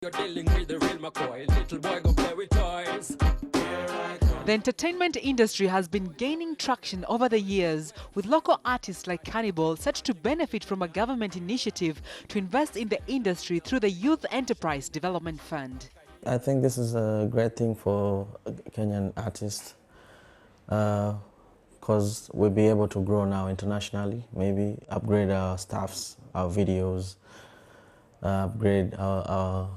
You're dealing with the real McCoy, little boy go play with toys. The entertainment industry has been gaining traction over the years, with local artists like Cannibal set to benefit from a government initiative to invest in the industry through the Youth Enterprise Development Fund. I think this is a great thing for Kenyan artists because we'll be able to grow now internationally, maybe upgrade our staffs, our videos, upgrade our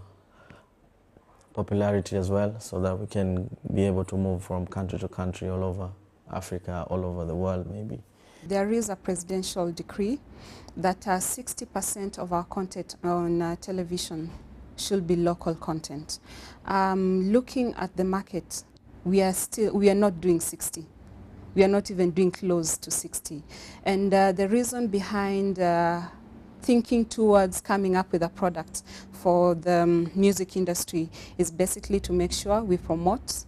popularity as well, so that we can be able to move from country to country all over Africa, all over the world maybe. There is a presidential decree that 60% of our content on television should be local content. Looking at the market, we are not doing 60. We are not even doing close to 60. And the reason behind thinking towards coming up with a product for the music industry is basically to make sure we promote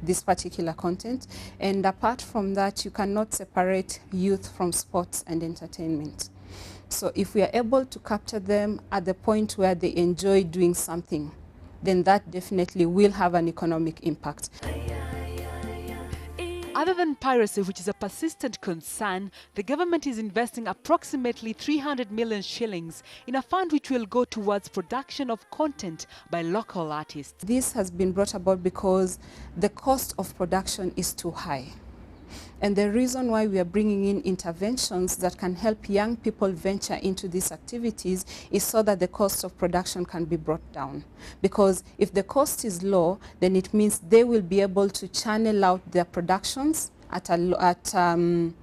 this particular content. And apart from that, you cannot separate youth from sports and entertainment. So if we are able to capture them at the point where they enjoy doing something, then that definitely will have an economic impact. Other than piracy, which is a persistent concern, the government is investing approximately 300 million shillings in a fund which will go towards production of content by local artists. This has been brought about because the cost of production is too high. And the reason why we are bringing in interventions that can help young people venture into these activities is so that the cost of production can be brought down. Because if the cost is low, then it means they will be able to channel out their productions at an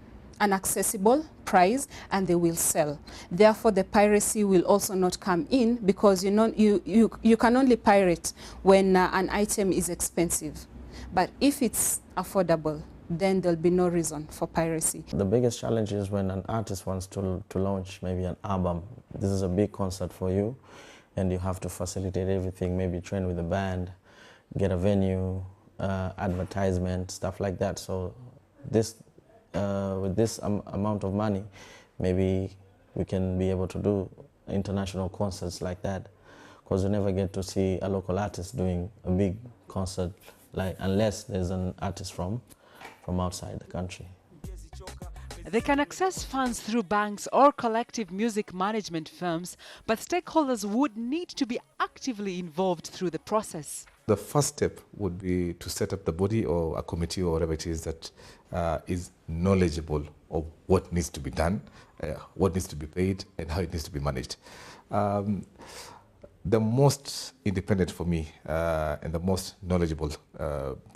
accessible price, and they will sell. Therefore, the piracy will also not come in, because you can only pirate when an item is expensive. But if it's affordable, then there'll be no reason for piracy. The biggest challenge is when an artist wants to launch maybe an album. This is a big concert for you, and you have to facilitate everything, maybe train with a band, get a venue, advertisement, stuff like that. So this, with this amount of money, maybe we can be able to do international concerts like that, because you never get to see a local artist doing a big concert, unless there's an artist from outside the country. They can access funds through banks or collective music management firms, but stakeholders would need to be actively involved through the process. The first step would be to set up the body or a committee or whatever it is that is knowledgeable of what needs to be done, what needs to be paid, and how it needs to be managed. The most independent for me and the most knowledgeable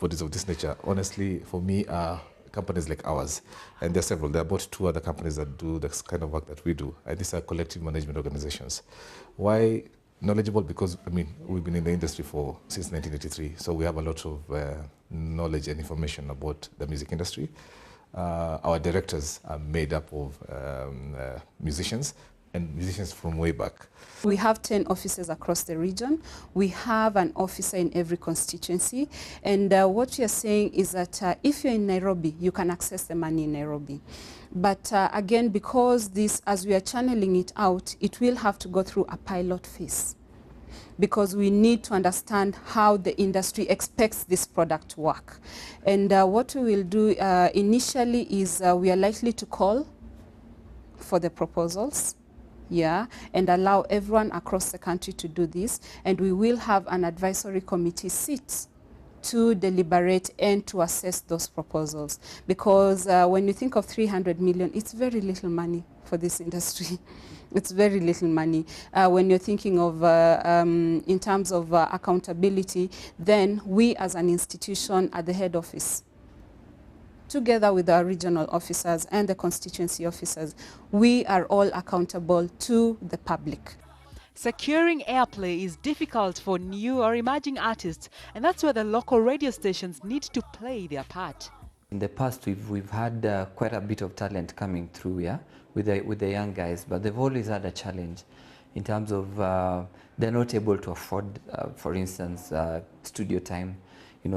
bodies of this nature, honestly, for me, are companies like ours. And there are several. There are about 2 other companies that do the kind of work that we do. And these are collective management organizations. Why knowledgeable? Because, I mean, we've been in the industry since 1983. So we have a lot of knowledge and information about the music industry. Our directors are made up of musicians, and musicians from way back. We have 10 offices across the region. We have an officer in every constituency. And what we are saying is that if you're in Nairobi, you can access the money in Nairobi. But again, because this, as we are channeling it out, it will have to go through a pilot phase, because we need to understand how the industry expects this product to work. And what we will do initially is we are likely to call for the proposals, and allow everyone across the country to do this. And we will have an advisory committee sit to deliberate and to assess those proposals. Because when you think of 300 million, it's very little money for this industry. It's very little money. When you're thinking of, in terms of accountability, then we as an institution at the head office, together with our regional officers and the constituency officers, we are all accountable to the public. Securing airplay is difficult for new or emerging artists, and that's where the local radio stations need to play their part. In the past, we've had quite a bit of talent coming through, with the young guys, but they've always had a challenge in terms of they're not able to afford, for instance, studio time,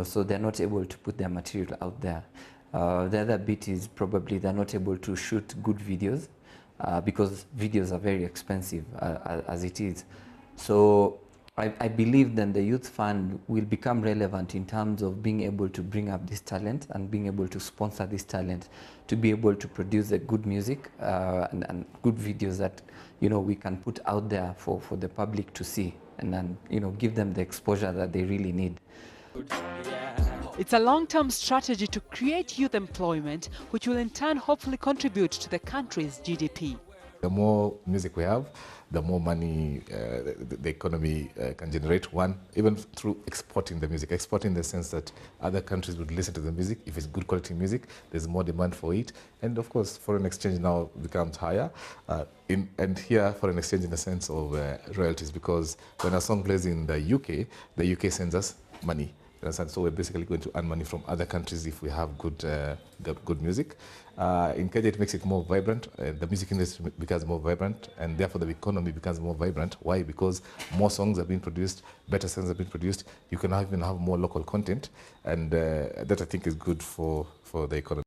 so they're not able to put their material out there. The other bit is probably they're not able to shoot good videos because videos are very expensive as it is. So I believe then the Youth Fund will become relevant in terms of being able to bring up this talent and being able to sponsor this talent, to be able to produce the good music and good videos that, you know, we can put out there for the public to see, and then, you know, give them the exposure that they really need. It's a long-term strategy to create youth employment, which will in turn hopefully contribute to the country's GDP. The more music we have, the more money the economy can generate. One, even through exporting the music. Exporting in the sense that other countries would listen to the music. If it's good quality music, there's more demand for it. And of course, foreign exchange now becomes higher. And here, foreign exchange in the sense of royalties, because when a song plays in the UK sends us money. So we're basically going to earn money from other countries if we have good music. In Kenya, it makes it more vibrant. The music industry becomes more vibrant, and therefore the economy becomes more vibrant. Why? Because more songs are being produced, better songs are being produced. You can even have more local content, and that I think is good for the economy.